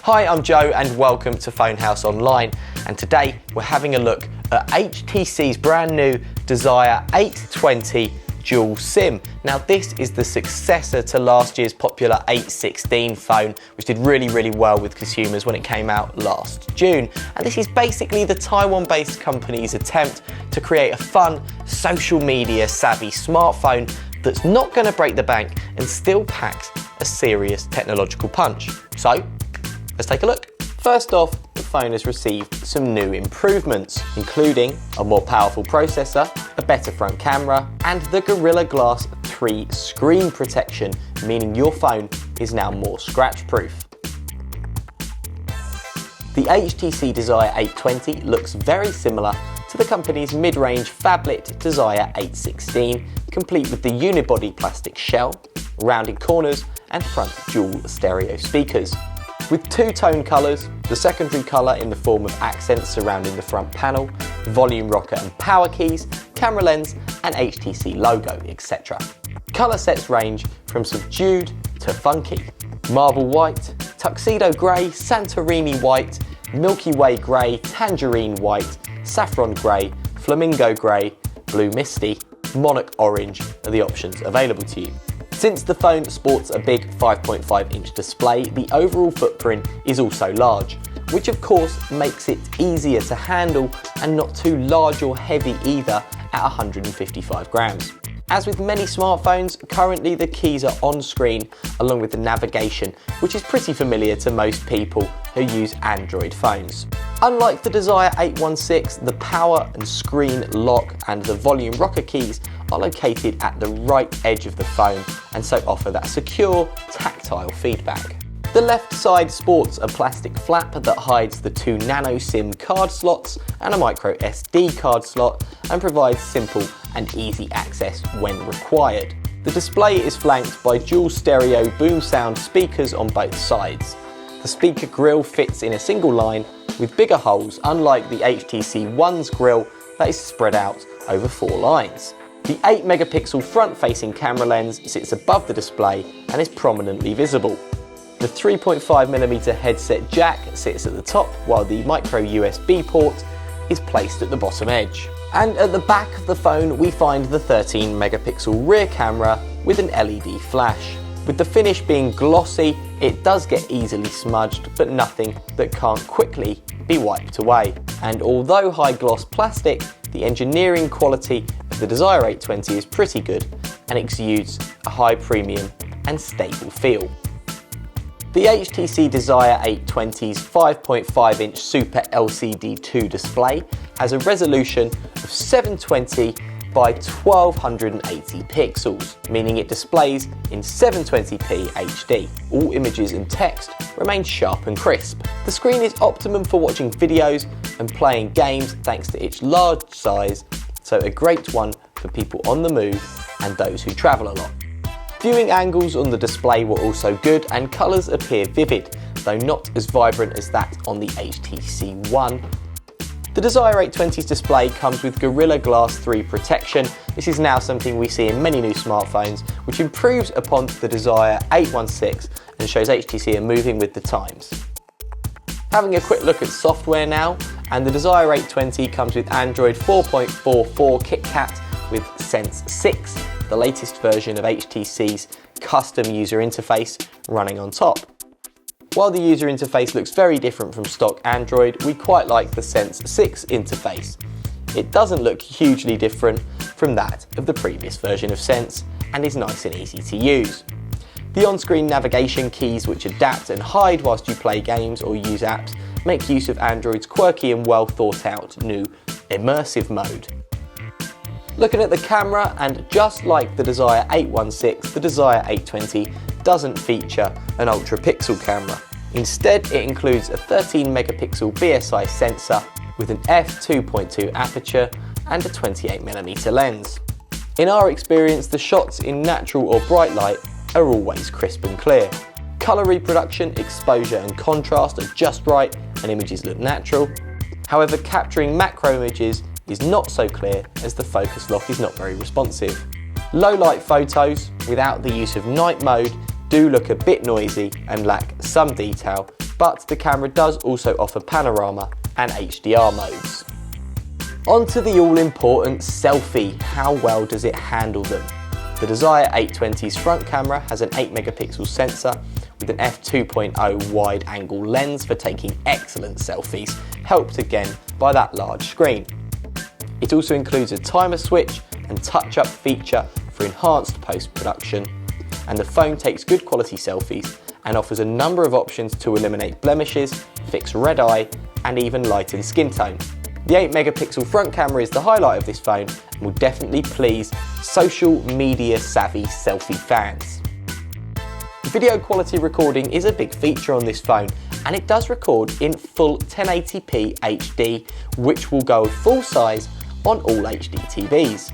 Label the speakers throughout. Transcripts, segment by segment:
Speaker 1: Hi, I'm Joe and welcome to Fonehouse Online, and today we're having a look at HTC's brand new Desire 820 Dual SIM. Now this is the successor to last year's popular 816 phone, which did really well with consumers when it came out last June. And this is basically the Taiwan-based company's attempt to create a fun, social media savvy smartphone that's not going to break the bank and still packs a serious technological punch. So, let's take a look. First off, the phone has received some new improvements, including a more powerful processor, a better front camera, and the Gorilla Glass 3 screen protection, meaning your phone is now more scratch-proof. The HTC Desire 820 looks very similar to the company's mid-range phablet Desire 816, complete with the unibody plastic shell, rounded corners, and front dual stereo speakers. With two-tone colours, the secondary colour in the form of accents surrounding the front panel, volume rocker and power keys, camera lens and HTC logo, etc. Colour sets range from subdued to funky. Marble white, tuxedo grey, Santorini white, Milky Way grey, tangerine white, saffron grey, flamingo grey, blue misty, monarch orange are the options available to you. Since the phone sports a big 5.5-inch display, the overall footprint is also large, which of course makes it easier to handle and not too large or heavy either at 155 grams. As with many smartphones, currently the keys are on screen along with the navigation, which is pretty familiar to most people who use Android phones. Unlike the Desire 816, the power and screen lock and the volume rocker keys are located at the right edge of the phone and so offer that secure, tactile feedback. The left side sports a plastic flap that hides the two nano SIM card slots and a micro SD card slot and provides simple and easy access when required. The display is flanked by dual stereo boom sound speakers on both sides. The speaker grille fits in a single line with bigger holes, unlike the HTC One's grille that is spread out over 4 lines. The 8-megapixel front-facing camera lens sits above the display and is prominently visible. The 3.5mm headset jack sits at the top, while the micro USB port is placed at the bottom edge. And at the back of the phone we find the 13-megapixel rear camera with an LED flash. With the finish being glossy, it does get easily smudged, but nothing that can't quickly be wiped away. And although high gloss plastic, the engineering quality of the Desire 820 is pretty good and exudes a high premium and stable feel. The HTC Desire 820's 5.5-inch Super LCD 2 display has a resolution of 720 by 1280 pixels, meaning it displays in 720p HD. All images and text remain sharp and crisp. The screen is optimum for watching videos and playing games thanks to its large size, so a great one for people on the move and those who travel a lot. Viewing angles on the display were also good and colours appear vivid, though not as vibrant as that on the HTC One. The Desire 820's display comes with Gorilla Glass 3 protection. This is now something we see in many new smartphones, which improves upon the Desire 816 and shows HTC are moving with the times. Having a quick look at software now, and the Desire 820 comes with Android 4.44 KitKat with Sense 6, the latest version of HTC's custom user interface running on top. While the user interface looks very different from stock Android, we quite like the Sense 6 interface. It doesn't look hugely different from that of the previous version of Sense and is nice and easy to use. The on-screen navigation keys, which adapt and hide whilst you play games or use apps, make use of Android's quirky and well thought out new immersive mode. Looking at the camera, and just like the Desire 816, the Desire 820 doesn't feature an ultra pixel camera. Instead, it includes a 13-megapixel BSI sensor with an f2.2 aperture and a 28mm lens. In our experience, the shots in natural or bright light are always crisp and clear. Colour reproduction, exposure and contrast are just right and images look natural. However, capturing macro images is not so clear as the focus lock is not very responsive. Low light photos, without the use of night mode, do look a bit noisy and lack some detail, but the camera does also offer panorama and HDR modes. On to the all-important selfie. How well does it handle them? The Desire 820's front camera has an 8 megapixel sensor with an f2.0 wide angle lens for taking excellent selfies, helped again by that large screen. It also includes a timer switch and touch-up feature for enhanced post-production, and the phone takes good quality selfies and offers a number of options to eliminate blemishes, fix red eye, and even lighten skin tone. The 8 megapixel front camera is the highlight of this phone and will definitely please social media savvy selfie fans. Video quality recording is a big feature on this phone, and it does record in full 1080p HD, which will go full size on all HD TVs.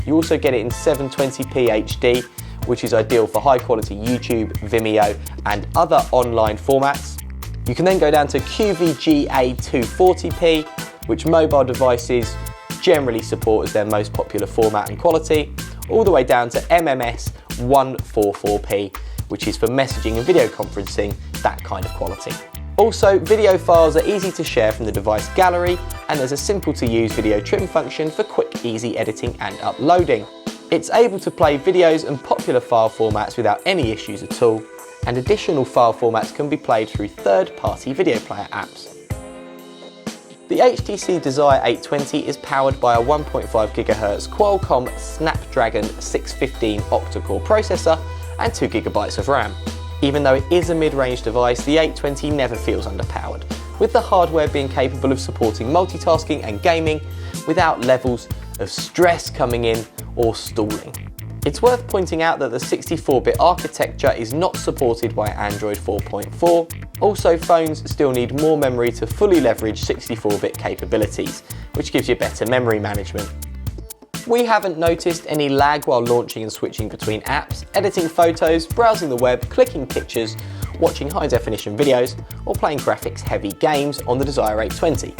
Speaker 1: You also get it in 720p HD, which is ideal for high quality YouTube, Vimeo and other online formats. You can then go down to QVGA 240p, which mobile devices generally support as their most popular format and quality, all the way down to MMS 144p, which is for messaging and video conferencing, that kind of quality. Also, video files are easy to share from the device gallery, and there's a simple to use video trim function for quick, easy editing and uploading. It's able to play videos and popular file formats without any issues at all, and additional file formats can be played through third-party video player apps. The HTC Desire 820 is powered by a 1.5 GHz Qualcomm Snapdragon 615 octa-core processor and 2 GB of RAM. Even though it is a mid-range device, the 820 never feels underpowered, with the hardware being capable of supporting multitasking and gaming without levels of stress coming in or stalling. It's worth pointing out that the 64-bit architecture is not supported by Android 4.4. Also, phones still need more memory to fully leverage 64-bit capabilities, which gives you better memory management. We haven't noticed any lag while launching and switching between apps, editing photos, browsing the web, clicking pictures, watching high-definition videos, or playing graphics-heavy games on the Desire 820.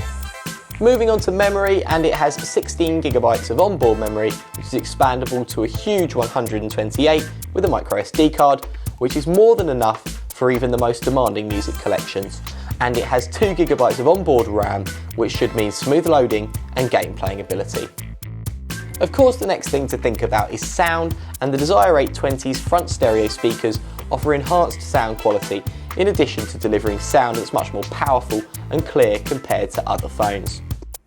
Speaker 1: Moving on to memory, and it has 16 GB of onboard memory, which is expandable to a huge 128 with a microSD card, which is more than enough for even the most demanding music collections. And it has 2 GB of onboard RAM, which should mean smooth loading and game playing ability. Of course, the next thing to think about is sound, and the Desire 820's front stereo speakers offer enhanced sound quality, in addition to delivering sound that's much more powerful and clear compared to other phones.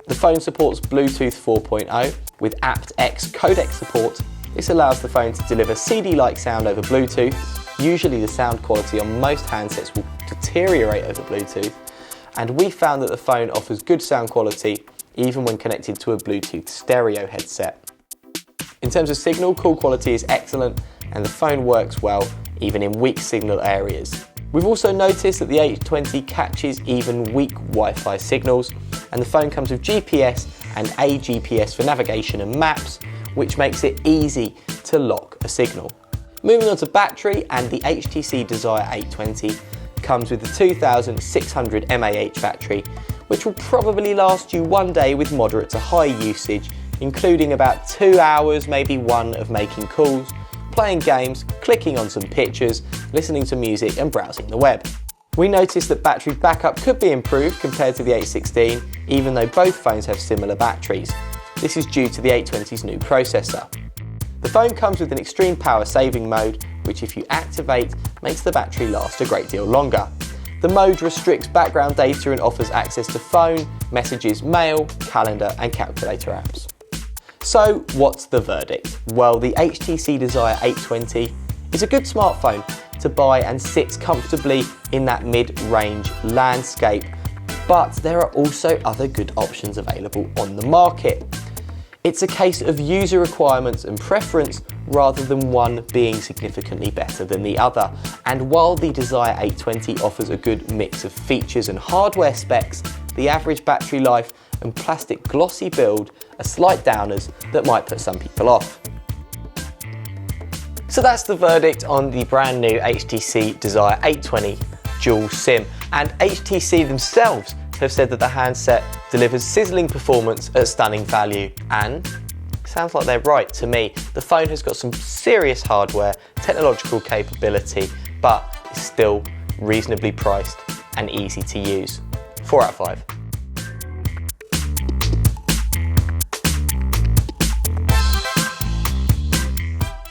Speaker 1: The phone supports Bluetooth 4.0 with aptX codec support. This allows the phone to deliver CD-like sound over Bluetooth. Usually the sound quality on most handsets will deteriorate over Bluetooth, and we found that the phone offers good sound quality even when connected to a Bluetooth stereo headset. In terms of signal, call quality is excellent, and the phone works well even in weak signal areas. We've also noticed that the 820 catches even weak Wi-Fi signals, and the phone comes with GPS and AGPS for navigation and maps, which makes it easy to lock a signal. Moving on to battery, and the HTC Desire 820 comes with the 2600 mAh battery, which will probably last you one day with moderate to high usage, including about 2 hours, maybe one, of making calls, playing games, clicking on some pictures, listening to music and browsing the web. We noticed that battery backup could be improved compared to the 816, even though both phones have similar batteries. This is due to the 820's new processor. The phone comes with an extreme power saving mode, which if you activate, makes the battery last a great deal longer. The mode restricts background data and offers access to phone, messages, mail, calendar and calculator apps. So what's the verdict? Well, the HTC Desire 820 is a good smartphone to buy and sits comfortably in that mid-range landscape, but there are also other good options available on the market. It's a case of user requirements and preference rather than one being significantly better than the other. And while the Desire 820 offers a good mix of features and hardware specs, the average battery life and plastic glossy build are slight downers that might put some people off. So that's the verdict on the brand new HTC Desire 820 dual SIM, and HTC themselves have said that the handset delivers sizzling performance at stunning value, and sounds like they're right to me. The phone has got some serious hardware, technological capability, but is still reasonably priced and easy to use. 4 out of 5.